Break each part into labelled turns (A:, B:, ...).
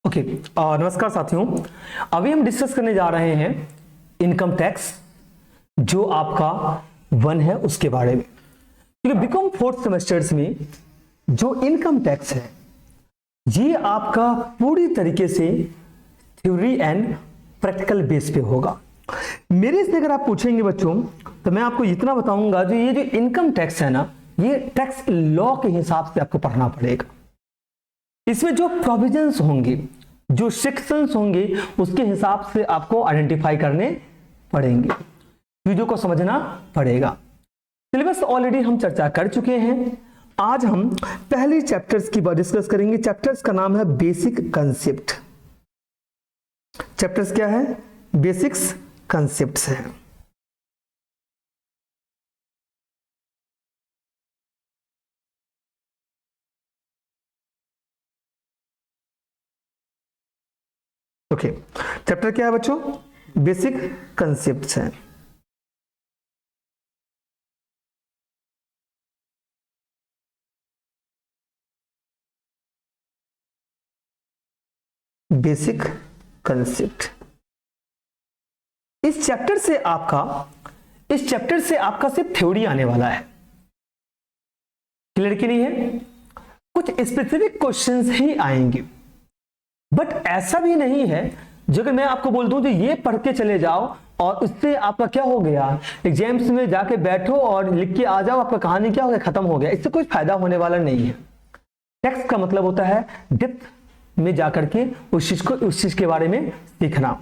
A: Okay नमस्कार साथियों। अभी हम डिस्कस करने जा रहे हैं इनकम टैक्स जो आपका वन है उसके बारे में। क्योंकि बीकॉम फोर्थ सेमेस्टर्स में जो इनकम टैक्स है ये आपका पूरी तरीके से थ्योरी एंड प्रैक्टिकल बेस पे होगा। मेरे से अगर आप पूछेंगे बच्चों तो मैं आपको इतना बताऊंगा जो ये जो इनकम टैक्स है ना, ये टैक्स लॉ के हिसाब से आपको पढ़ना पड़ेगा। इसमें जो प्रोविजंस होंगे, जो सेक्शंस होंगे, उसके हिसाब से आपको आइडेंटिफाई करने पड़ेंगे, चीजों को समझना पड़ेगा। सिलेबस ऑलरेडी हम चर्चा कर चुके हैं। आज हम पहले चैप्टर्स की बात डिस्कस करेंगे। चैप्टर्स का नाम है बेसिक कंसेप्ट। चैप्टर्स क्या है? बेसिक्स कंसेप्ट्स है। ओके, चैप्टर क्या है बच्चों? बेसिक कंसेप्ट्स हैं। Basic concept. इस चैप्टर से आपका सिर्फ थ्योरी आने वाला है। क्लियर कि नहीं है? कुछ स्पेसिफिक क्वेश्चंस ही आएंगे, बट ऐसा भी नहीं है जो कि मैं आपको बोल दूं तो ये पढ़ के चले जाओ और उससे आपका क्या हो गया, एग्जाम्स में जाके बैठो और लिख के आ जाओ, आपका कहानी क्या हो गया, खत्म हो गया। इससे कोई फायदा होने वाला नहीं है। टेक्स्ट का मतलब होता है डेप्थ में जाकर के उस चीज के बारे में सीखना।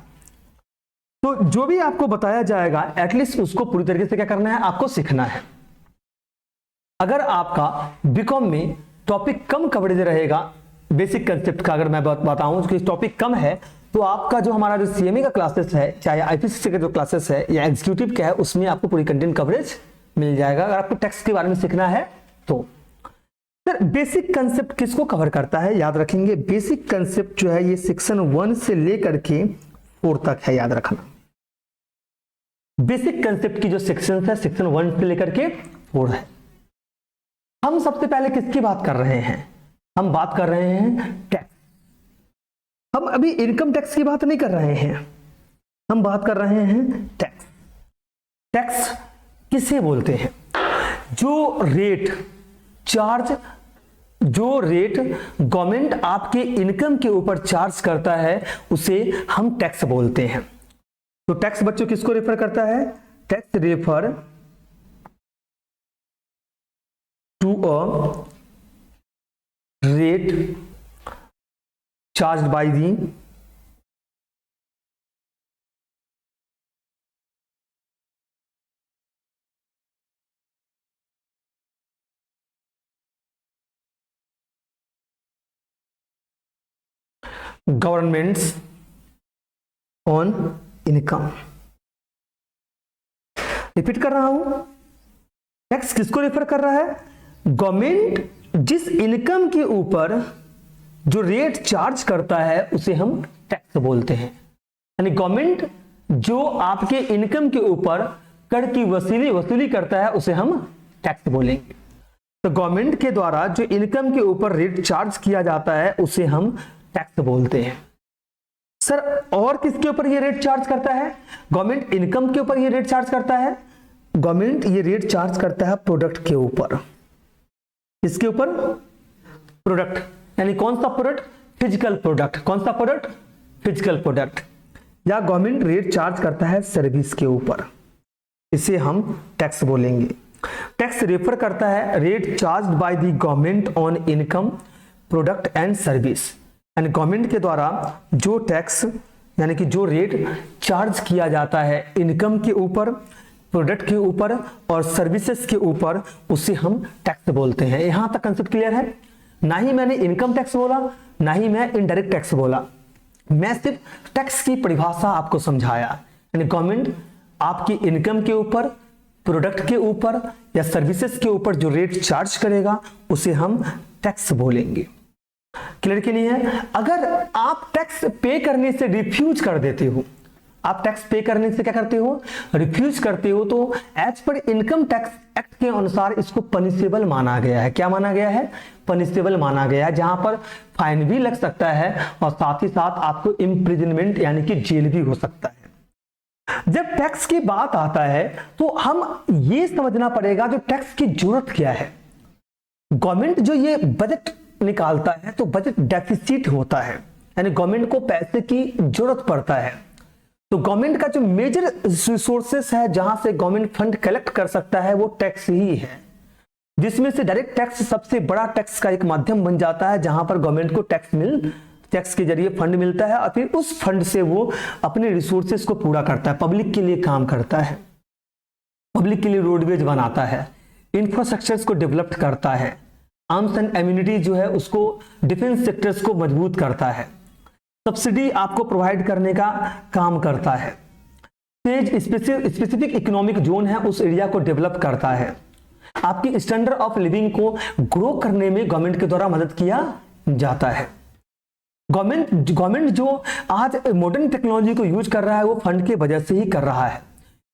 A: तो जो भी आपको बताया जाएगा एटलीस्ट उसको पूरी तरीके से क्या करना है, आपको सीखना है। अगर आपका बीकॉम में टॉपिक कम कवरेज रहेगा बेसिक कंसेप्ट का, अगर मैं बताऊं कि टॉपिक कम है, तो आपका जो हमारा जो सीएमए का क्लासेस है, चाहे आईपीसी का जो क्लासेस है या एग्जीक्यूटिव का है, उसमें आपको पूरी कंटेंट कवरेज मिल जाएगा। अगर आपको टैक्स के बारे में सीखना है तो सर बेसिक कंसेप्ट किसको कवर करता है? याद रखेंगे बेसिक कंसेप्ट जो है ये सेक्शन 1 से लेकर के 4 तक है, याद रखना। बेसिक कंसेप्ट की जो सेक्शन है सेक्शन 1 से लेकर के 4 है। हम सबसे पहले किसकी बात कर रहे हैं? हम बात कर रहे हैं टैक्स। हम अभी इनकम टैक्स की बात नहीं कर रहे हैं, हम बात कर रहे हैं टैक्स। टैक्स किसे बोलते हैं? जो रेट गवर्नमेंट आपके इनकम के ऊपर चार्ज करता है उसे हम टैक्स बोलते हैं। तो टैक्स बच्चों किसको रेफर करता है? Tax refer to a rate charged by the governments on income। Repeat कर रहा हूं, टैक्स किसको रेफर कर रहा है? गवर्नमेंट जिस इनकम के ऊपर जो रेट चार्ज करता है उसे हम टैक्स बोलते हैं। यानी गवर्नमेंट जो आपके इनकम के ऊपर कर की वसूली करता है उसे हम टैक्स बोलेंगे। तो गवर्नमेंट के द्वारा जो इनकम के ऊपर रेट चार्ज किया जाता है उसे हम टैक्स बोलते हैं। सर और किसके ऊपर ये रेट चार्ज करता है? गवर्नमेंट इनकम के ऊपर ये रेट चार्ज करता है। गवर्नमेंट ये रेट चार्ज करता है प्रोडक्ट के ऊपर। इसके ऊपर प्रोडक्ट, यानी कौन सा प्रोडक्ट? Physical product. कौन सा प्रोडक्ट? Physical product. या गवर्नमेंट रेट चार्ज करता है सर्विस के ऊपर, इसे हम टैक्स बोलेंगे। टैक्स रेफर करता है rate charged by the government on income, product and service. यानी गवर्नमेंट के द्वारा जो टैक्स यानी कि जो रेट चार्ज किया जाता है इनकम के ऊपर, प्रोडक्ट के ऊपर और सर्विसेज के ऊपर, उसे हम टैक्स बोलते हैं। यहां तक कंसेप्ट क्लियर है? ना ही मैंने इनकम टैक्स बोला, ना ही मैं इनडायरेक्ट टैक्स बोला, मैं सिर्फ टैक्स की परिभाषा आपको समझाया। यानी गवर्नमेंट आपकी इनकम के ऊपर, प्रोडक्ट के ऊपर या सर्विसेज के ऊपर जो रेट चार्ज करेगा उसे हम टैक्स बोलेंगे। क्लियर कि नहीं है? अगर आप टैक्स पे करने से रिफ्यूज कर देते हो आप टैक्स पे करने से क्या करते हो, रिफ्यूज करते हो, तो as per income tax act के अनुसार इसको पनिशेबल माना गया है। क्या माना गया है, पनिशेबल माना गया है, जहां पर फाइन भी लग सकता है और साथ ही साथ आपको इम्प्रिजनमेंट यानी कि जेल भी हो सकता है। जब टैक्स की बात आता है तो हम ये समझना पड़ेगा जो टैक्स की जरूरत क्या है। गवर्नमेंट जो ये बजट निकालता है तो बजट डेफिसिट होता है, यानी गवर्नमेंट को पैसे की जरूरत पड़ता है। तो गवर्नमेंट का जो मेजर रिसोर्सेस है जहां से गवर्नमेंट फंड कलेक्ट कर सकता है वो टैक्स ही है, जिसमें से डायरेक्ट टैक्स सबसे बड़ा टैक्स का एक माध्यम बन जाता है, जहां पर गवर्नमेंट को टैक्स के जरिए फंड मिलता है और फिर उस फंड से वो अपने रिसोर्सेस को पूरा करता है, पब्लिक के लिए काम करता है, पब्लिक के लिए रोडवेज बनाता है, इंफ्रास्ट्रक्चर्स को डेवलप करता है, आर्म्स एंड एम्यूनिटी जो है उसको, डिफेंस सेक्टर्स को मजबूत करता है, सब्सिडी आपको प्रोवाइड करने का काम करता है, स्पेसिफिक इकोनॉमिक जोन है उस एरिया को डेवलप करता है, आपकी स्टैंडर्ड ऑफ लिविंग को ग्रो करने में गवर्नमेंट के द्वारा मदद किया जाता है। गवर्नमेंट जो आज मॉडर्न टेक्नोलॉजी को यूज कर रहा है वो फंड के वजह से ही कर रहा है।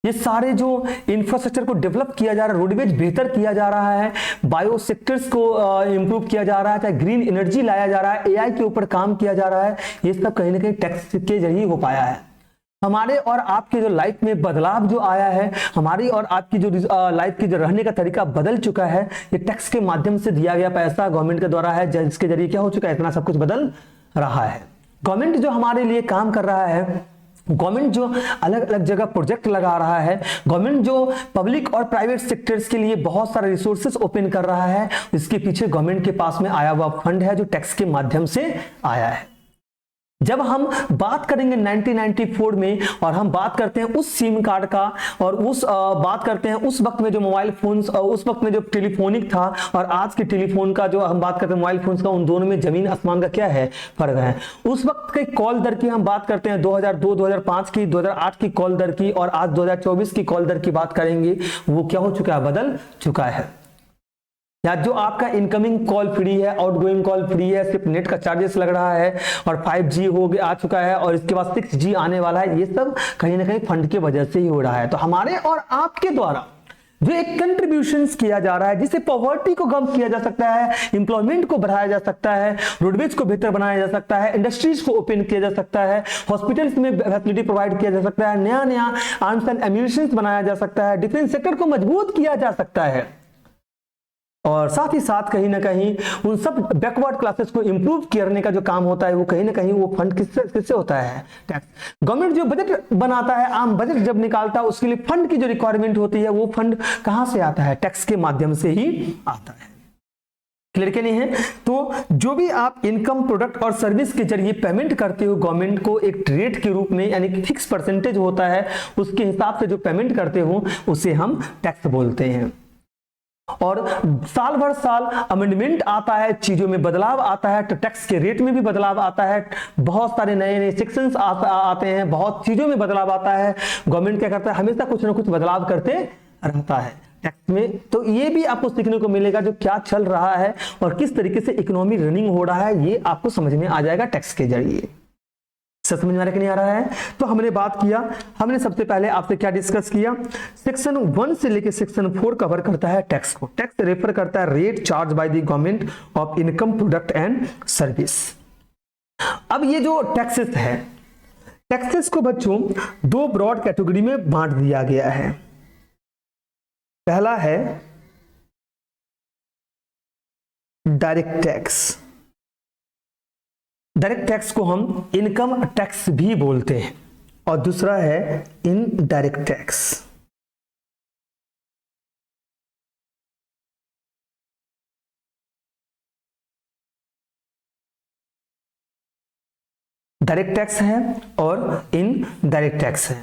A: ये सारे जो इंफ्रास्ट्रक्चर को डेवलप किया जा रहा है, रोडवेज बेहतर किया जा रहा है, बायो सेक्टर्स को इंप्रूव किया जा रहा है, चाहे ग्रीन एनर्जी लाया जा रहा है, एआई के ऊपर काम किया जा रहा है, ये सब कहीं ना कहीं टैक्स के जरिए हो पाया है। हमारे और आपके जो लाइफ में बदलाव जो आया है, हमारी और आपकी जो लाइफ की जो रहने का तरीका बदल चुका है, ये टैक्स के माध्यम से दिया गया पैसा गवर्नमेंट के द्वारा है, जिसके जरिए क्या हो चुका है, इतना सब कुछ बदल रहा है। गवर्नमेंट जो हमारे लिए काम कर रहा है, गवर्नमेंट जो अलग अलग जगह प्रोजेक्ट लगा रहा है, गवर्नमेंट जो पब्लिक और प्राइवेट सेक्टर्स के लिए बहुत सारे रिसोर्सेस ओपन कर रहा है, इसके पीछे गवर्नमेंट के पास में आया हुआ फंड है जो टैक्स के माध्यम से आया है। जब हम बात करेंगे 1994 में और हम बात करते हैं उस सिम कार्ड का और बात करते हैं उस वक्त में जो मोबाइल फोन्स, उस वक्त में जो टेलीफोनिक था और आज के टेलीफोन का जो हम बात करते हैं मोबाइल फोन्स का, उन दोनों में जमीन आसमान का क्या है, फर्क है। उस वक्त के कॉल दर की हम बात करते हैं 2002 2005 की, 2008 की कॉल दर की, और आज 2024 की कॉल दर की बात करेंगे, वो क्या हो चुका है, बदल चुका है। या जो आपका इनकमिंग कॉल फ्री है, आउटगोइंग कॉल फ्री है, सिर्फ नेट का चार्जेस लग रहा है, और 5G हो गया, आ चुका है, और इसके बाद 6G आने वाला है, ये सब कहीं ना कहीं फंड के वजह से ही हो रहा है। तो हमारे और आपके द्वारा जो एक कंट्रीब्यूशंस किया जा रहा है, जिससे पॉवर्टी को कम किया जा सकता है, एम्प्लॉयमेंट को बढ़ाया जा सकता है, रोडवेज को बेहतर बनाया जा सकता है, इंडस्ट्रीज को ओपन किया जा सकता है, हॉस्पिटल्स में फैसिलिटी प्रोवाइड किया जा सकता है, नया नया आर्म्स एंड एम्यूनिशंस बनाया जा सकता है, डिफेंस सेक्टर को मजबूत किया जा सकता है, और साथ ही साथ कहीं ना कहीं उन सब बैकवर्ड क्लासेस को इंप्रूव करने का जो काम होता है वो कहीं ना कहीं वो फंड किससे होता है, टैक्स। गवर्नमेंट जो बजट बनाता है, आम बजट जब निकालता है, उसके लिए फंड की जो रिक्वायरमेंट होती है वो फंड कहां से आता है, टैक्स के माध्यम से ही आता है। क्लियर के लिए है। तो जो भी आप इनकम, प्रोडक्ट और सर्विस के जरिए पेमेंट करते हो गवर्नमेंट को एक रेट के रूप में, यानी कि फिक्स परसेंटेज होता है, उसके हिसाब से जो पेमेंट करते हो उसे हम टैक्स बोलते हैं। और साल भर साल अमेंडमेंट आता है, चीजों में बदलाव आता है, तो टैक्स के रेट में भी बदलाव आता है, बहुत सारे नए नए सेक्शंस आते हैं, बहुत चीजों में बदलाव आता है। गवर्नमेंट क्या करता है, हमेशा कुछ ना कुछ बदलाव करते रहता है टैक्स में। तो ये भी आपको सीखने को मिलेगा जो क्या चल रहा है और किस तरीके से इकोनॉमी रनिंग हो रहा है, ये आपको समझ में आ जाएगा टैक्स के जरिए। समझ में आ रहा कि नहीं आ रहा है। तो हमने बात किया, हमने सबसे पहले आपसे क्या डिस्कस किया, सेक्शन 1 से लेकर सेक्शन 4 कवर करता है टैक्स को। टैक्स रेफर करता है rate charge by the government of income, product and service. अब ये जो टैक्सेस है, टैक्सेस को बच्चों दो ब्रॉड कैटेगरी में बांट दिया गया है। पहला है डायरेक्ट टैक्स। डायरेक्ट टैक्स को हम इनकम टैक्स भी बोलते हैं, और दूसरा है इनडायरेक्ट टैक्स। डायरेक्ट टैक्स है और इनडायरेक्ट टैक्स है।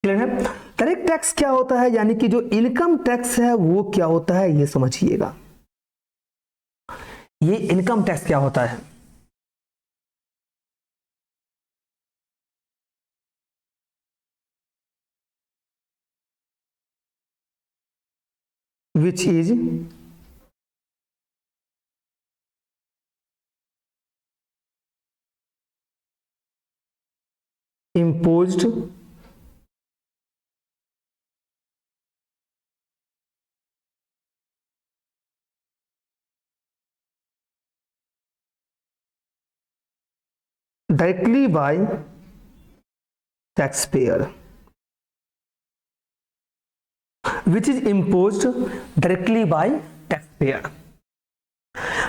A: क्लियर है। डायरेक्ट टैक्स क्या होता है, यानी कि जो इनकम टैक्स है वो क्या होता है, ये समझिएगा। ये इनकम टैक्स क्या होता है, which is imposed directly by taxpayer, which is imposed directly by taxpayer.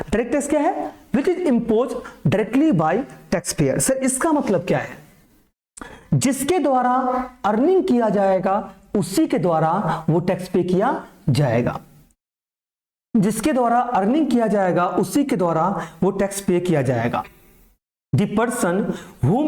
A: Direct tax क्या है? Which is impose directly by taxpayer. Sir इसका मतलब क्या है? जिसके द्वारा अर्निंग किया जाएगा उसी के द्वारा वो टैक्स पे किया जाएगा। जिसके द्वारा अर्निंग किया जाएगा उसी के द्वारा वो टैक्स पे किया जाएगा। The person whom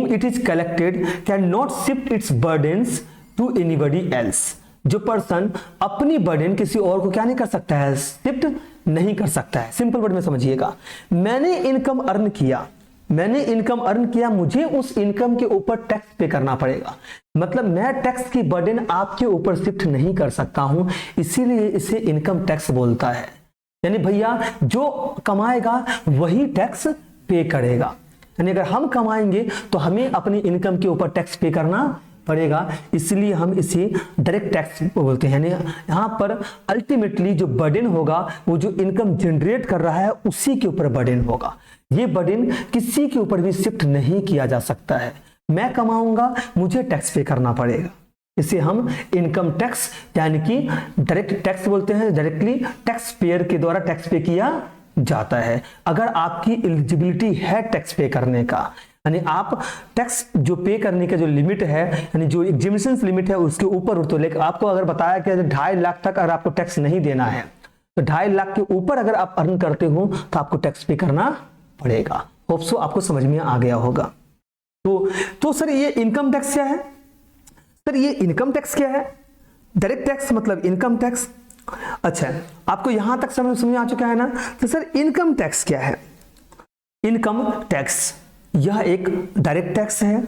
A: it is collected cannot shift its burdens to anybody else. जो पर्सन अपनी बर्डन किसी और को क्या नहीं कर सकता है? शिफ्ट नहीं कर सकता है। सिंपल वर्ड में समझिएगा, मैंने इनकम अर्न किया, मुझे उस इनकम के ऊपर टैक्स पे करना पड़ेगा। मतलब मैं टैक्स की बर्डन आपके ऊपर शिफ्ट नहीं कर सकता हूं, इसीलिए इसे इनकम टैक्स बोलता है। यानी भैया जो कमाएगा वही टैक्स पे करेगा। यानी अगर हम कमाएंगे तो हमें अपनी इनकम के ऊपर टैक्स पे करना पड़ेगा, इसलिए हम इसे डायरेक्ट टैक्स बोलते हैं। यहाँ पर अल्टीमेटली जो बर्डन होगा वो जो इनकम जनरेट कर रहा है उसी के ऊपर बर्डन होगा। ये बर्डन किसी के ऊपर भी शिफ्ट नहीं किया जा सकता है। मैं कमाऊंगा, मुझे टैक्स पे करना पड़ेगा। इसे हम इनकम टैक्स यानी कि डायरेक्ट टैक्स बोलते हैं। डायरेक्टली टैक्स पेयर के द्वारा टैक्स पे किया जाता है। अगर आपकी एलिजिबिलिटी है टैक्स पे करने का, यानी आप टैक्स जो पे करने का जो लिमिट है, यानी जो एग्जिबिशन लिमिट है उसके ऊपर हो, तो लेकिन आपको अगर बताया कि 2.5 लाख तक अगर आपको टैक्स नहीं देना है तो 2.5 लाख के ऊपर अगर आप अर्न करते हो तो आपको टैक्स पे करना पड़ेगा। होप सो आपको समझ में आ गया होगा। तो सर ये इनकम टैक्स क्या है? सर ये इनकम टैक्स क्या है? डायरेक्ट टैक्स मतलब इनकम टैक्स। अच्छा, आपको यहां तक समझ में आ चुका है ना? तो सर इनकम टैक्स क्या है? इनकम टैक्स यह एक डायरेक्ट टैक्स है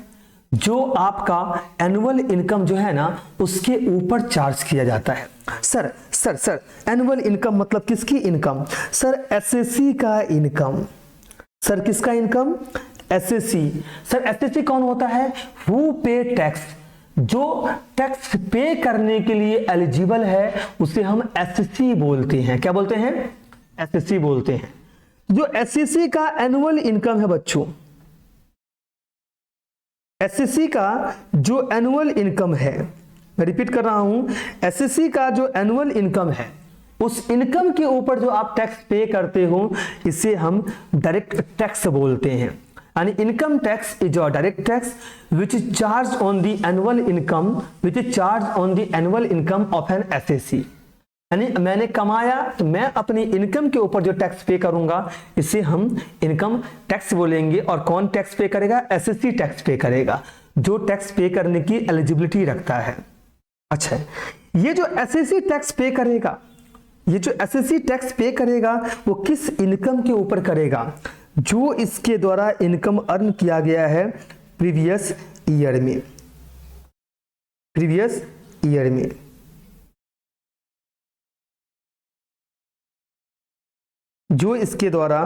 A: जो आपका एनुअल इनकम जो है ना उसके ऊपर चार्ज किया जाता है। सर एनुअल इनकम मतलब किसकी इनकम? सर एसएससी का इनकम। सर किसका इनकम? एसएससी। सर एसएससी कौन होता है? हु पे टैक्स। जो टैक्स पे करने के लिए एलिजिबल है उसे हम एसएससी बोलते हैं। क्या बोलते हैं? एसएससी बोलते हैं। जो एसएससी का एनुअल इनकम है बच्चों, एसएससी का जो एनुअल इनकम है, मैं रिपीट कर रहा हूं, एसएससी का जो एनुअल इनकम है उस इनकम के ऊपर जो आप टैक्स पे करते हो इसे हम डायरेक्ट टैक्स बोलते हैं। यानी income tax is a direct tax which is charge on the annual income of an SSC. यानी मैंने कमाया तो मैं अपनी इनकम के ऊपर जो टैक्स पे करूंगा इसे हम इनकम टैक्स बोलेंगे। और कौन टैक्स पे करेगा? एसएससी टैक्स पे करेगा, जो टैक्स पे करने की एलिजिबिलिटी रखता है। अच्छा, ये जो एसएससी टैक्स पे करेगा वो किस इनकम के ऊपर करेगा? जो इसके द्वारा इनकम अर्न किया गया है प्रीवियस ईयर में। जो इसके द्वारा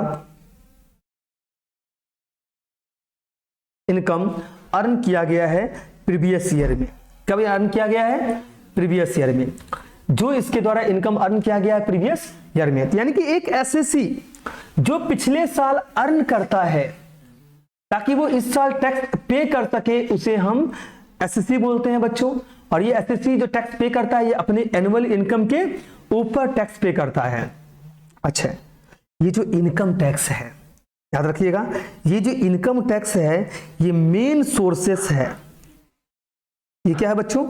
A: इनकम अर्न किया गया है प्रीवियस ईयर में। कब अर्न किया गया है? प्रीवियस ईयर में। जो इसके द्वारा इनकम अर्न किया गया है प्रीवियस ईयर में, यानी कि एक एसएससी जो पिछले साल अर्न करता है ताकि वो इस साल टैक्स पे कर सके उसे हम एसएससी बोलते हैं बच्चों। और ये एसएससी जो टैक्स पे करता है ये अपने एनुअल इनकम के ऊपर टैक्स पे करता है। अच्छा, ये जो इनकम टैक्स है याद रखिएगा, ये जो इनकम टैक्स है ये मेन सोर्सेस है। ये क्या है बच्चों?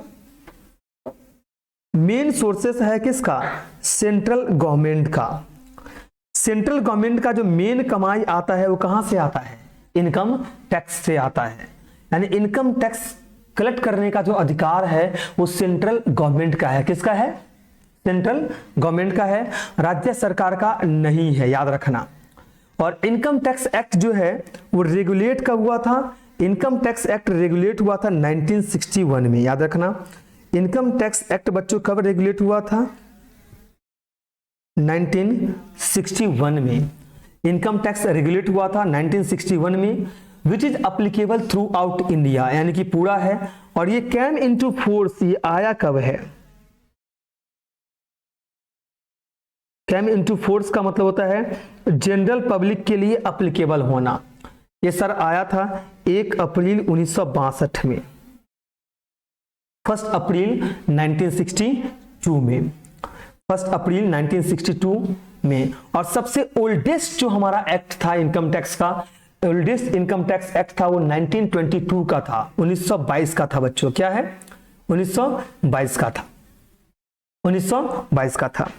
A: मेन सोर्सेस है किसका? सेंट्रल गवर्नमेंट का। सेंट्रल गवर्नमेंट का जो मेन कमाई आता है वो कहां से आता है? इनकम टैक्स से आता है। यानी इनकम टैक्स कलेक्ट करने का जो अधिकार है वो सेंट्रल गवर्नमेंट का है। किसका है? सेंट्रल गवर्नमेंट का है, राज्य सरकार का नहीं है, याद रखना। और इनकम टैक्स एक्ट जो है वो रेगुलेट कब हुआ था? इनकम टैक्स एक्ट रेगुलेट हुआ था 1961 में, याद रखना। इनकम टैक्स एक्ट बच्चों कब रेगुलेट हुआ था? 1961 में इनकम टैक्स रेगुलेट हुआ था 1961 में। Which is applicable through out India, यानी कि पूरा है। और ये कैम इनटू फोर्स, ये आया कब है? कैम इनटू फोर्स का मतलब होता है जनरल पब्लिक के लिए अप्लीकेबल होना। ये सर आया था 1 अप्रैल 1962 में, 1 अप्रैल 1962 में, 1 अप्रैल 1962 में। और सबसे ओल्डेस्ट जो हमारा एक्ट था इनकम टैक्स का, ओल्डेस्ट इनकम टैक्स एक्ट था वो 1922 का था, 1922 का था बच्चों। क्या है? 1922 का था, 1922 का था।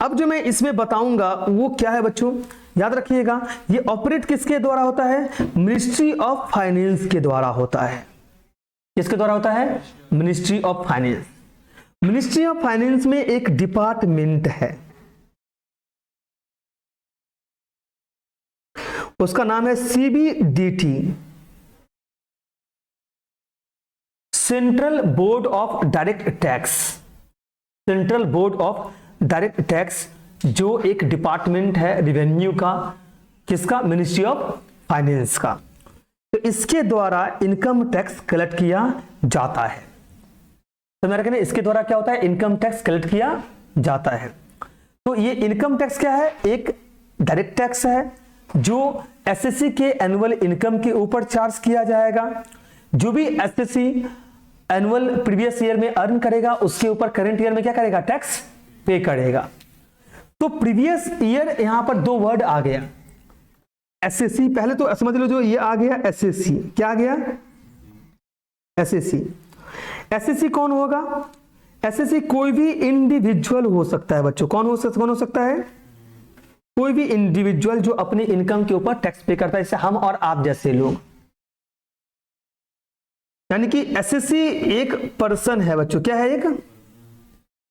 A: अब जो मैं इसमें बताऊंगा वो क्या है बच्चों, याद रखिएगा। ये ऑपरेट किसके द्वारा होता है? मिनिस्ट्री ऑफ फाइनेंस के द्वारा होता है। किसके द्वारा होता है? Ministry of finance. Ministry of finance में एक डिपार्टमेंट है, उसका नाम है CBDT, central board of direct tax. Central board of direct tax जो एक डिपार्टमेंट है रेवेन्यू का, किसका? मिनिस्ट्री ऑफ फाइनेंस का। तो इसके द्वारा इनकम टैक्स कलेक्ट किया जाता है। तो मेरा कहना है इसके द्वारा क्या होता है? इनकम टैक्स कलेक्ट किया जाता है। तो ये इनकम टैक्स क्या है? एक डायरेक्ट टैक्स है जो एसएससी के एनुअल इनकम के ऊपर चार्ज किया जाएगा। जो भी एसएससी एनुअल प्रीवियस ईयर में अर्न करेगा उसके ऊपर करंट ईयर में क्या करेगा? टैक्स पे करेगा। तो प्रीवियस ईयर यहां पर 2 वर्ड आ गया, एसएससी। पहले तो समझ लो जो ये आ गया एसएससी, क्या आ गया? एसएससी। एसएससी कौन होगा? एसएससी कोई भी इंडिविजुअल हो सकता है बच्चों। कौन हो सकता है? कोई भी इंडिविजुअल जो अपनी इनकम के ऊपर टैक्स पे करता है, जैसे हम और आप जैसे लोग। यानी कि एसएससी एक पर्सन है बच्चों। क्या है? एक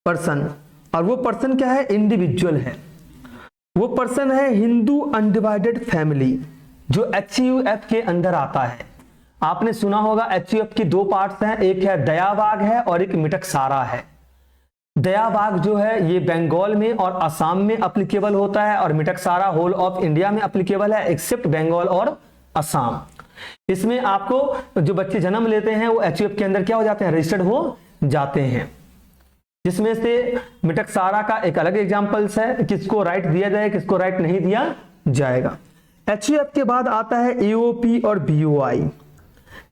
A: पर्सन। और वो पर्सन क्या है? इंडिविजुअल है। वो पर्सन है हिंदू अनडिवाइडेड फैमिली, जो एचयूएफ के अंदर आता है। आपने सुना होगा एचयूएफ की 2 पार्ट्स हैं, एक है दयावाग है और एक मिटकसारा है। दयावाग जो है ये बंगाल में और असम में अप्लीकेबल होता है, और मिटकसारा होल ऑफ इंडिया में अप्लीकेबल है एक्सेप्ट बंगाल और असम। इसमें आपको जो बच्चे जन्म लेते हैं वो एचयूएफ के अंदर क्या हो जाते हैं? रजिस्टर्ड हो जाते हैं। जिसमें से मिटकसारा का एक अलग एग्जांपल्स है, किसको राइट दिया जाए, किसको राइट नहीं दिया जाएगा। एचयूएफ के बाद आता है एओपी और BOI,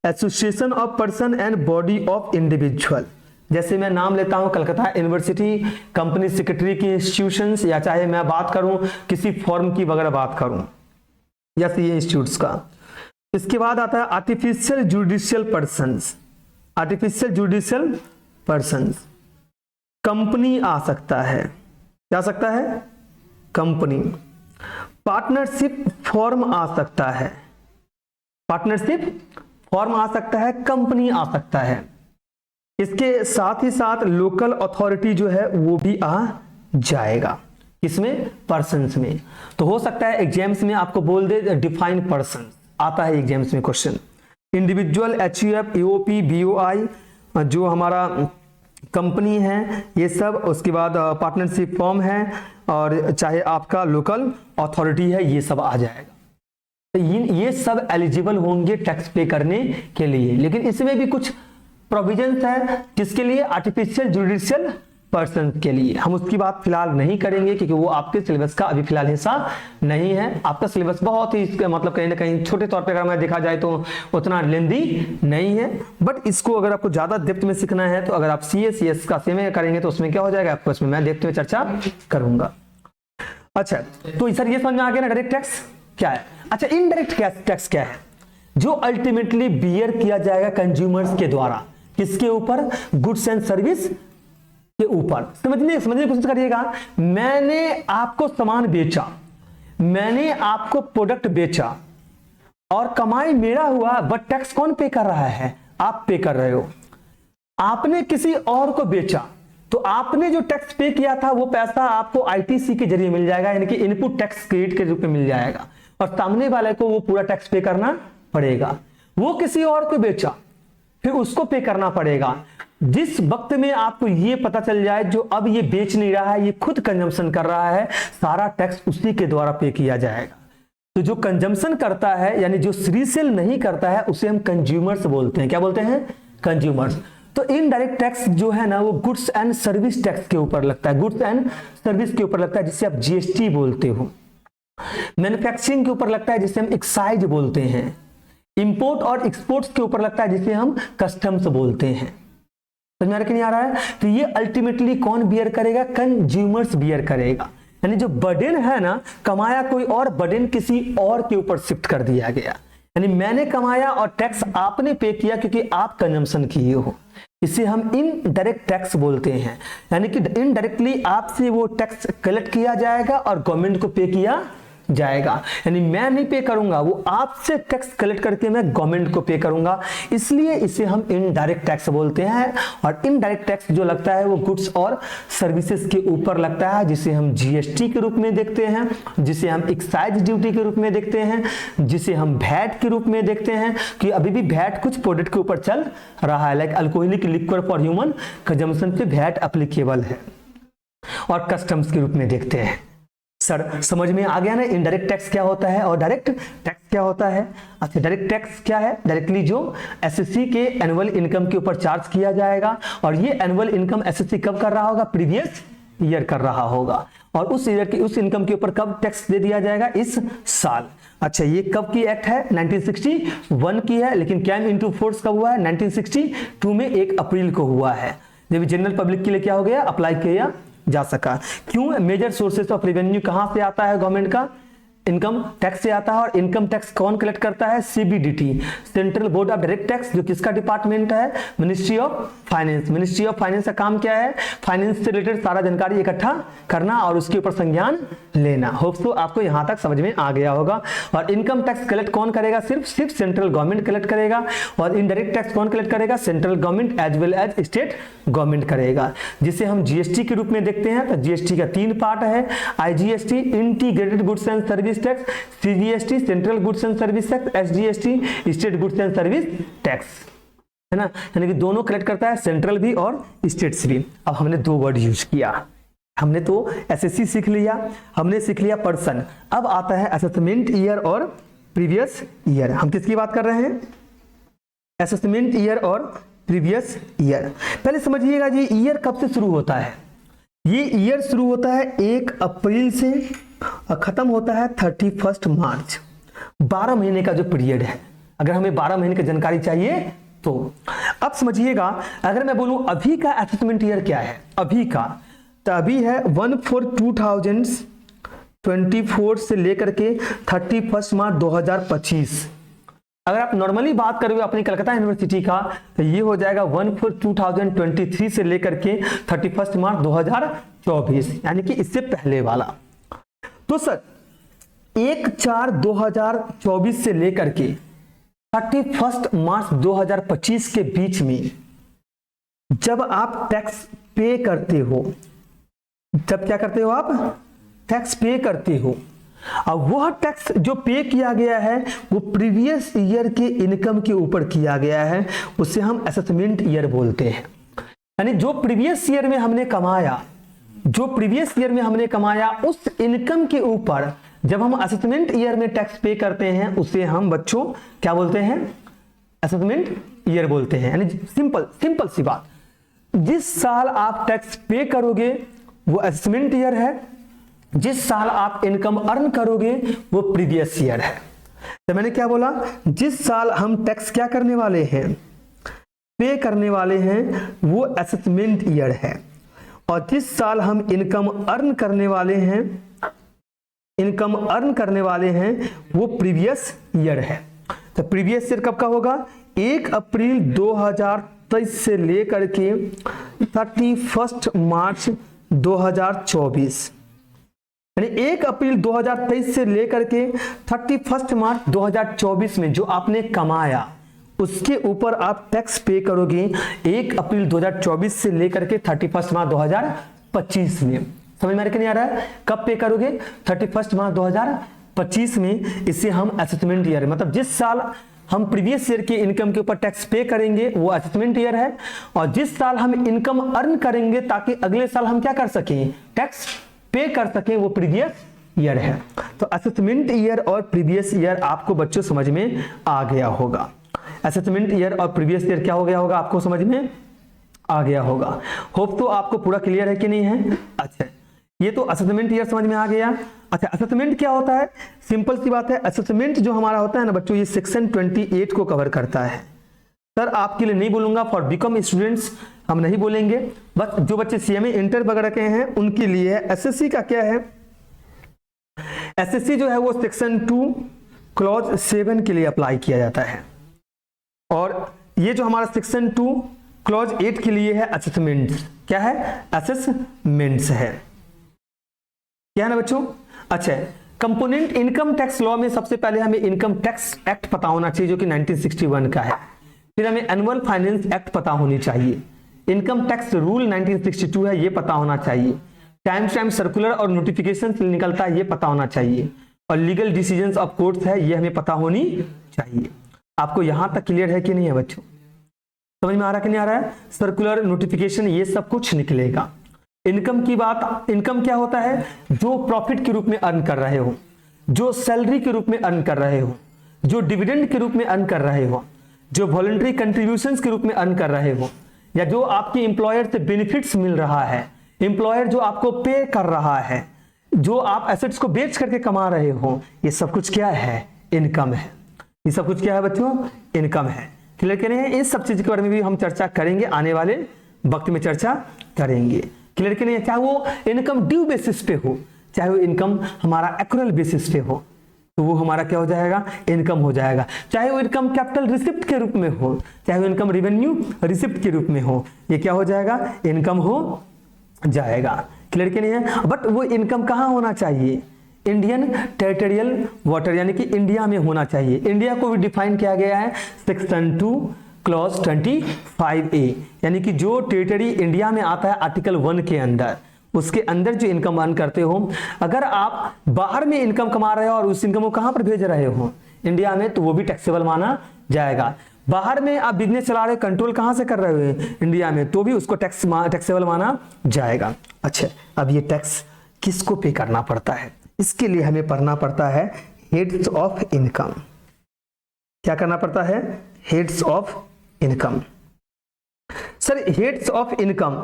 A: association of person and body of individual. जैसे मैं नाम लेता हूं कलकत्ता यूनिवर्सिटी, कंपनी सेक्रेटरी की इंस्टीट्यूशंस, या चाहे मैं बात करूं किसी फॉर्म की वगैरह बात करूं, या ये इंस्टीट्यूट्स का। इसके बाद आता है artificial judicial persons. Artificial judicial persons, company आ सकता है। क्या आ सकता है? कंपनी। पार्टनरशिप फॉर्म आ सकता है, पार्टनरशिप फॉर्म आ सकता है, कंपनी आ सकता है। इसके साथ ही साथ लोकल अथॉरिटी जो है वो भी आ जाएगा। इसमें पर्सन्स में तो हो सकता है एग्जाम्स में आपको बोल दे डिफाइन पर्सन, आता है एग्जाम्स में question. Individual, HUF, AOP, BOI जो हमारा कंपनी है ये सब, उसके बाद पार्टनरशिप फॉर्म है, और चाहे आपका लोकल अथॉरिटी है, ये सब आ जाएगा। तो ये सब एलिजिबल होंगे टैक्स पे करने के लिए। लेकिन इसमें भी कुछ प्रोविजंस है, किसके लिए? आर्टिफिशियल जुडिशियल पर्सन के लिए। हम उसकी बात फिलहाल नहीं करेंगे क्योंकि वो आपके सिलेबस का अभी फिलहाल हिस्सा नहीं है। आपका सिलेबस बहुत ही मतलब कहीं ना कहीं छोटे तौर पे अगर मैं देखा जाए तो उतना लेंदी नहीं है, बट इसको अगर आपको ज्यादा डेप्थ में सीखना है तो अगर आप सीएस का सीएमए करेंगे तो उसमें क्या हो जाएगा आपको, इसमें मैं डेप्थ में चर्चा करूंगा। अच्छा, तो सर ये समझ में आ गया ना डायरेक्ट टैक्स क्या है। अच्छा, इनडायरेक्ट टैक्स क्या है? जो अल्टीमेटली बियर किया जाएगा कंज्यूमर्स के द्वारा, किसके ऊपर? गुड्स एंड सर्विस के ऊपर। समझने की कोशिश करिएगा। मैंने आपको सामान बेचा, मैंने आपको प्रोडक्ट बेचा और कमाई मेरा हुआ, बट टैक्स कौन पे कर रहा है? आप पे कर रहे हो। आपने किसी और को बेचा तो आपने जो टैक्स पे किया था वो पैसा आपको आईटीसी के जरिए मिल जाएगा, यानी कि इनपुट टैक्स क्रेडिट के रूप में मिल जाएगा, और सामने वाले को वो पूरा टैक्स पे करना पड़ेगा। वो किसी और को बेचा, फिर उसको पे करना पड़ेगा। जिस वक्त में आपको ये पता चल जाए जो अब ये बेच नहीं रहा है, ये खुद कंजम्पशन कर रहा है, सारा टैक्स उसी के द्वारा पे किया जाएगा। तो जो कंजम्पशन करता है यानी जो रीसेल नहीं करता है उसे हम कंज्यूमर्स बोलते हैं। क्या बोलते हैं? कंज्यूमर्स। तो इनडायरेक्ट टैक्स जो है ना वो गुड्स एंड सर्विस टैक्स के ऊपर लगता है, गुड्स एंड सर्विस के ऊपर लगता है जिसे आप जीएसटी बोलते हो। मैन्युफैक्चरिंग के ऊपर लगता है जिसे हम एक्साइज बोलते हैं। इंपोर्ट और एक्सपोर्ट्स के ऊपर लगता है जिसे हम कस्टम्स बोलते हैं। समझ में आ रहा है कि नहीं आ रहा है? तो ये अल्टीमेटली कौन बियर करेगा? कंज्यूमर्स बियर करेगा। यानी जो बर्डन है ना, कमाया कोई और, बर्डन किसी और के ऊपर शिफ्ट कर दिया गया। यानी मैंने कमाया और टैक्स आपने पे किया क्योंकि आप कंजम्पशन किए हो। इसे हम इनडायरेक्ट टैक्स बोलते हैं। यानी कि इनडायरेक्टली आपसे वो टैक्स कलेक्ट किया जाएगा और गवर्नमेंट को पे किया जाएगा। यानी मैं नहीं पे करूंगा, वो आपसे टैक्स कलेक्ट करके मैं गवर्नमेंट को पे करूंगा, इसलिए इसे हम इनडायरेक्ट टैक्स बोलते हैं। और इनडायरेक्ट टैक्स जो लगता है वो गुड्स और सर्विसेज के ऊपर लगता है, जिसे हम जीएसटी के रूप में देखते हैं, जिसे हम एक्साइज ड्यूटी के रूप में देखते हैं, जिसे हम वैट के रूप में देखते हैं कि अभी भी वैट कुछ प्रोडक्ट के ऊपर चल रहा है, like alcoholic liquid for human consumption पे वैट एप्लीकेबल है, और कस्टम्स के रूप में देखते हैं। सर समझ में आ गया ना इनडायरेक्ट टैक्स क्या होता है और डायरेक्ट टैक्स क्या होता है? अच्छा, डायरेक्ट टैक्स क्या है? डायरेक्टली जो एसएससी के एनुअल इनकम के ऊपर चार्ज किया जाएगा, और ये एनुअल इनकम एसएससी कब कर रहा होगा? प्रीवियस ईयर कर रहा होगा। और उस ईयर की उस इनकम के ऊपर कब टैक्स दे दिया जाएगा? इस साल। अच्छा, ये कब की एक्ट है? 1961 की है, लेकिन कैम इनटू फोर्स कब हुआ है? 1962 में 1 अप्रैल को हुआ है, जब जनरल पब्लिक के लिए क्या हो गया? अप्लाई किया जा सका। क्यों? मेजर सोर्सेस ऑफ रेवेन्यू कहां से आता है? गवर्नमेंट का इनकम टैक्स से आता है। और इनकम टैक्स कौन कलेक्ट करता है? CBDT, central board of direct tax, जो किसका डिपार्टमेंट है? Ministry of finance. Ministry of finance का काम क्या है? फाइनेंस से रिलेटेड सारा जानकारी इकट्ठा करना और उसके ऊपर संज्ञान लेना। होप सो आपको यहां तक समझ में आ गया होगा। और इनकम टैक्स कलेक्ट कौन करेगा? सिर्फ सेंट्रल गवर्नमेंट कलेक्ट करेगा। और इनडायरेक्ट टैक्स कौन कलेक्ट करेगा? Central government as well as state government करेगा, जिसे हम जीएसटी के रूप में देखते हैं। तो जीएसटी का 3 पार्ट है, IGST integrated goods and service tax, CGST central goods and service tax, SGST state goods and service tax, है ना। यानी कि दोनों कलेक्ट करता है, सेंट्रल भी और स्टेट्स भी। अब हमने 2 वर्ड यूज किया, हमने तो एसएससी सीख लिया, हमने सीख लिया पर्सन। अब आता है असेसमेंट ईयर और प्रीवियस ईयर। हम किसकी बात कर रहे हैं? असेसमेंट ईयर और प्रीवियस ईयर। पहले समझिएगा जी, ईयर कब से शुरू होता है? ये ईयर शुरू होता है 1 अप्रैल से और खत्म होता है 31 मार्च। 12 महीने का जो पीरियड है। अगर हमें 12 महीने की जानकारी चाहिए तो अब समझिएगा, अगर मैं बोलूं अभी का असेसमेंट ईयर क्या है, अभी का, तो अभी है 1/4/2024 से लेकर के 31 मार्च 2025। अगर आप नॉर्मली बात करोगे अपनी कलकत्ता यूनिवर्सिटी का, तो ये हो जाएगा 1/4/2023 से लेकर के 31 मार्च 2024, यानी कि इससे पहले वाला। तो सर 1/4/2024 से लेकर के 31 मार्च 2025 के बीच में जब आप टैक्स पे करते हो, जब क्या करते हो आप? टैक्स पे करते हो। अब वह टैक्स जो पे किया गया है वो प्रीवियस ईयर के इनकम के ऊपर किया गया है, उसे हम असेसमेंट ईयर बोलते हैं। यानी जो प्रीवियस ईयर में हमने कमाया, जो प्रीवियस ईयर में हमने कमाया उस इनकम के ऊपर जब हम असेसमेंट ईयर में टैक्स पे करते हैं, उसे हम बच्चों क्या बोलते हैं? असेसमेंट ईयर बोलते हैं। यानी सिंपल सी बात, जिस साल आप टैक्स पे करोगे वो असेसमेंट ईयर है, जिस साल आप इनकम अर्न करोगे वो प्रीवियस ईयर है। तो मैंने क्या बोला? जिस साल हम टैक्स क्या करने वाले हैं? पे करने वाले हैं, वो असेसमेंट ईयर है। और जिस साल हम इनकम अर्न करने वाले हैं, इनकम अर्न करने वाले हैं, वो प्रीवियस ईयर है। तो प्रीवियस ईयर कब का होगा? 1 अप्रैल 2023 से लेकर के 31 मार्च 2024। यानी 1 अप्रैल 2023 से लेकर के 31 मार्च 2024 में जो आपने कमाया उसके ऊपर आप टैक्स पे करोगे 1 अप्रैल 2024 से लेकर के 31 मार्च 2025 में। समझ में नहीं आ रहा है? कब पे करोगे? 31 मार्च 2025 में। इसे हम असेसमेंट ईयर, मतलब जिस साल हम प्रीवियस ईयर के इनकम के ऊपर टैक्स पे करेंगे वो असेसमेंट ईयर है। और जिस साल हम इनकम अर्न करेंगे ताकि अगले साल हम क्या कर सकें? टैक्स पे कर सकें, वो प्रीवियस ईयर है। तो असेसमेंट ईयर और प्रीवियस ईयर आपको बच्चों समझ में आ गया होगा। असेसमेंट ईयर और प्रीवियस ईयर क्या हो गया होगा, आपको समझ में आ गया होगा। होप तो आपको पूरा क्लियर है कि नहीं है। अच्छा, ये तो असेसमेंट ईयर समझ में आ गया। अच्छा, असेसमेंट क्या होता है, सिंपल सी बात है। असेसमेंट जो हमारा होता है ना बच्चों, ये सेक्शन 28 को कवर करता है। सर आपके लिए नहीं बोलूंगा, फॉर बीकॉम स्टूडेंट्स हम नहीं बोलेंगे, बस जो बच्चे सीएमए इंटर वगैरह के हैं उनके लिए है। एसएससी का क्या है, एसएससी जो है वो सेक्शन 2 क्लॉज 7 के लिए अप्लाई किया जाता है, और ये जो हमारा सेक्शन 2 क्लॉज 8 के लिए है असेसमेंट्स। क्या है, असेसमेंट्स है, क्या है ना बच्चों। अच्छा, कंपोनेंट इनकम टैक्स लॉ में सबसे पहले हमें इनकम टैक्स एक्ट पता होना चाहिए जो कि 1961 का है। फिर हमें एनुअल फाइनेंस एक्ट पता होनी चाहिए। इनकम टैक्स रूल 1962 है, ये पता होना चाहिए। टाइम टाइम सर्कुलर और नोटिफिकेशन निकलता है, ये पता होना चाहिए। और लीगल डिसीजंस ऑफ कोर्ट्स है, ये हमें पता होनी चाहिए। आपको यहां तक क्लियर है कि नहीं है बच्चों, समझ में आ रहा है कि नहीं आ रहा है। सर्कुलर, नोटिफिकेशन, ये सब कुछ निकलेगा। इनकम की बात, इनकम क्या होता है, जो प्रॉफिट के रूप में अर्न कर रहे हो, जो सैलरी के रूप में अर्न कर रहे हो, जो डिविडेंड के रूप में अर्न कर रहे हो, जो वॉलंटरी कंट्रीब्यूशंस के रूप में अर्न कर रहे हो, या जो आपकी एम्प्लॉयर से बेनिफिट्स मिल रहा है, एम्प्लॉयर जो आपको पे कर रहा है, जो आप एसेट्स को बेच करके कमा रहे हो, ये सब कुछ क्या है, इनकम है। ये सब कुछ क्या है बच्चों, इनकम है। क्लियर करें, इस सब चीज के बारे में भी हम चर्चा करेंगे, आने वाले वक्त में चर्चा करेंगे। क्लियर करें, चाहे वो इनकम ड्यू बेसिस पे हो, चाहे वो इनकम हमारा एक्रूअल बेसिस पे हो, तो वो हमारा क्या हो जाएगा, इनकम हो जाएगा। चाहे वो इनकम कैपिटल रिसिप्ट के रूप में हो, चाहे वो इनकम रेवेन्यू रिसिप्ट के रूप में हो, ये क्या हो जाएगा, इनकम हो जाएगा। क्लियर कि नहीं है। बट वो इनकम कहाँ होना चाहिए, इंडियन टेरिटोरियल वाटर, यानी कि इंडिया में होना चाहिए। इंडिया को भी डिफाइन किया गया है सेक्शन 2 क्लॉज 25A, यानी कि जो टेरिटरी इंडिया में आता है आर्टिकल 1 के अंदर, उसके अंदर जो इनकम अर्न करते हो, अगर आप बाहर में इनकम कमा रहे हो और उस इनकम को कहां पर भेज रहे हो, इंडिया में, तो वो भी टैक्सेबल माना जाएगा। बाहर में आप बिजनेस चला रहे हो, कंट्रोल कहां से कर रहे हो, इंडिया में, तो भी उसको टैक्सेबल माना जाएगा। अच्छा, अब ये टैक्स किसको पे करना पड़ता है, इसके लिए हमें पढ़ना पड़ता है हेड्स ऑफ इनकम। क्या करना पड़ता है, heads of income. Sir heads of income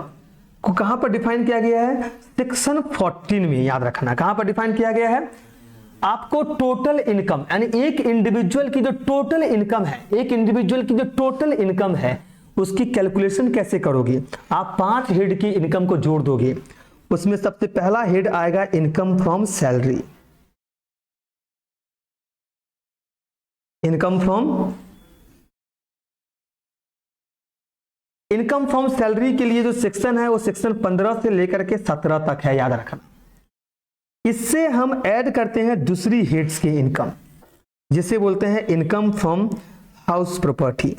A: को कहां पर डिफाइन किया गया है, सेक्शन 14 में, याद रखना कहां पर डिफाइन किया गया है। आपको टोटल इनकम, यानी एक इंडिविजुअल की जो टोटल इनकम है, एक इंडिविजुअल की जो टोटल इनकम है, उसकी कैलकुलेशन कैसे करोगे, आप 5 हेड की इनकम को जोड़ दोगे। उसमें सबसे पहला हेड आएगा income from salary. Income from salary के लिए जो सेक्शन है वो सेक्शन 15 से लेकर के 17 तक है, याद रखना। इससे हम ऐड करते हैं दूसरी हेड्स की इनकम, जिसे बोलते हैं इनकम फ्रॉम हाउस प्रॉपर्टी।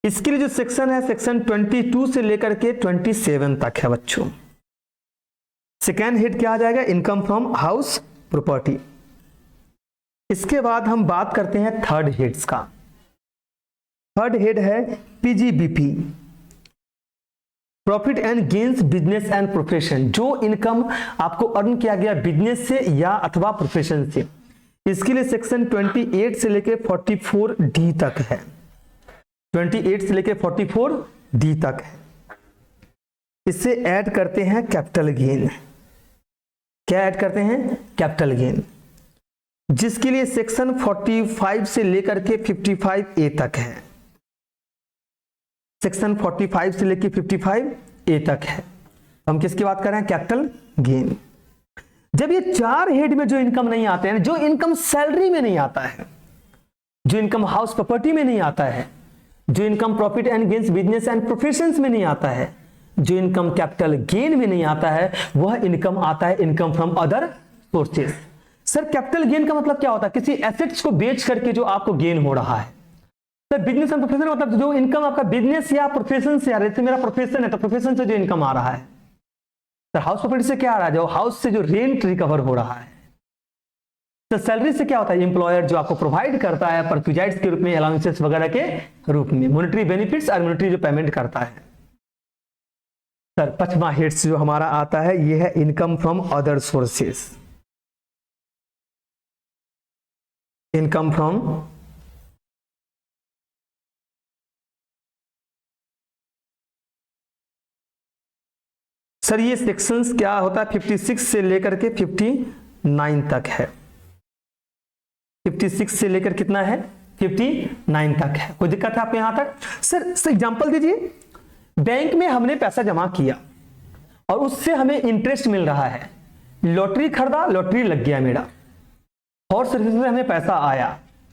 A: इसके लिए जो सेक्शन है सेक्शन 22 से लेकर के 27 तक है बच्चों। सेकेंड हेड क्या आ जाएगा, इनकम फ्रॉम हाउस प्रॉपर्टी। इसके बाद हम बात करते हैं थर्ड हेड्स का। थर्ड हेड है PGBP, profit and gains business and profession. जो इनकम आपको अर्न किया गया बिजनेस से या अथवा प्रोफेशन से, इसके लिए सेक्शन 28 से लेकर 44D तक है। 28 से लेकर 44D तक है। इससे ऐड करते हैं कैपिटल गेन। क्या ऐड करते हैं, कैपिटल गेन, जिसके लिए सेक्शन 45 से लेकर के 55A तक है। सेक्शन 45 से लेकर 55A तक है। हम किसकी बात कर रहे हैं, कैपिटल गेन। जब ये 4 हेड में जो इनकम नहीं आते हैं, जो इनकम सैलरी में नहीं आता है, जो इनकम हाउस प्रॉपर्टी में नहीं आता है, जो income profit and gains business and professions में नहीं आता है, जो इनकम कैपिटल गेन में नहीं आता है, वह इनकम आता है income from other sources. Sir capital gain का मतलब क्या होता है, किसी एसेट्स को बेच करके जो आपको गेन हो रहा है। सर बिजनेस एंड प्रोफेशन मतलब जो इनकम आपका बिजनेस या प्रोफेशन से आ रही है, मेरा प्रोफेशन है तो प्रोफेशन से जो इनकम आ रहा है। सर हाउस प्रॉपर्टी से क्या आ रहा है, जो हाउस से जो रेंट रिकवर हो रहा है। तो सैलरी से क्या होता है, एम्प्लॉयर जो आपको प्रोवाइड करता है परक्विजाइट्स के रूप में, अलाउंसेस वगैरह के रूप में, मॉनेटरी बेनिफिट्स और मॉनेटरी जो पेमेंट करता है। सर 5वां हिट्स जो हमारा आता है ये है income from other sources. Income from sir ये सेक्शंस क्या होता है 56 से लेकर के 59 तक है। 56 से लेकर कितना है 59 तक है। कोई दिक्कत है आपको यहां तक? सर एग्जांपल दीजिए, बैंक में हमने पैसा जमा किया और उससे हमें इंटरेस्ट मिल रहा है। लॉटरी खरीदा, लॉटरी लग गया मेरा, और सर्विस में हमें पैसा आया,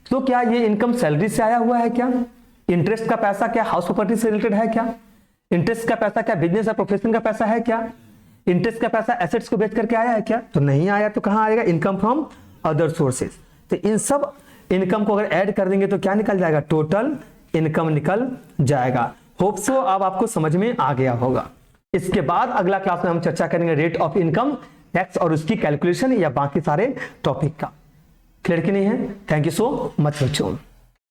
A: तो क्या ये इनकम सैलरी से आया हुआ है क्या? इंटरेस्ट का पैसा क्या हाउस प्रॉपर्टी से रिलेटेड है क्या? इंटरेस्ट का पैसा क्या बिजनेस या प्रोफेशन का पैसा है क्या? इंटरेस्ट का पैसा एसेट्स को बेच करके आया है क्या? तो नहीं आया। तो कहां आएगा? Income from other sources. तो इन सब इनकम को अगर ऐड कर देंगे तो क्या निकल जाएगा? टोटल इनकम निकल जाएगा। होप सो अब आपको समझ में आ गया होगा। इसके बाद अगला क्लास में हम चर्चा करेंगे रेट ऑफ इनकम टैक्स और उसकी कैलकुलेशन या बाकी सारे टॉपिक का। क्लियर कि नहीं है? थैंक यू सो मच बच्चों।